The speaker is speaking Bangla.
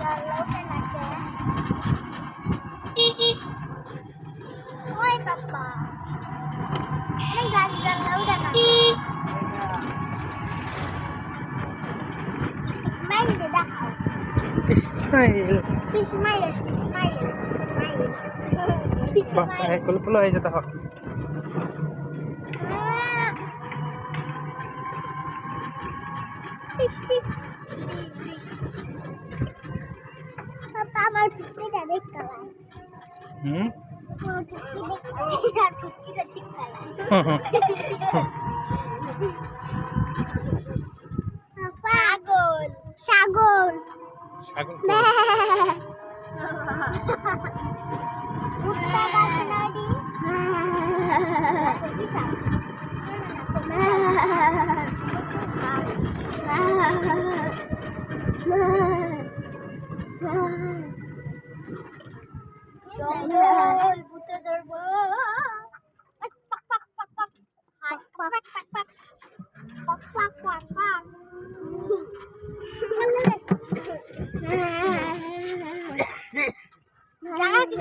Jauh kan ada. Oi papa. Ini jauh udah ada. Smile dah. Smile. Smile. Bapak kulo-kulo aja tahu. Papa আমার টুকিটা দেখ কালাই টুকিটা দেখ কালাই ছাগল ছাগল কুত্তা গাছ নাড়ি জঙ্গল ভূতে ধরবো জায়গা কি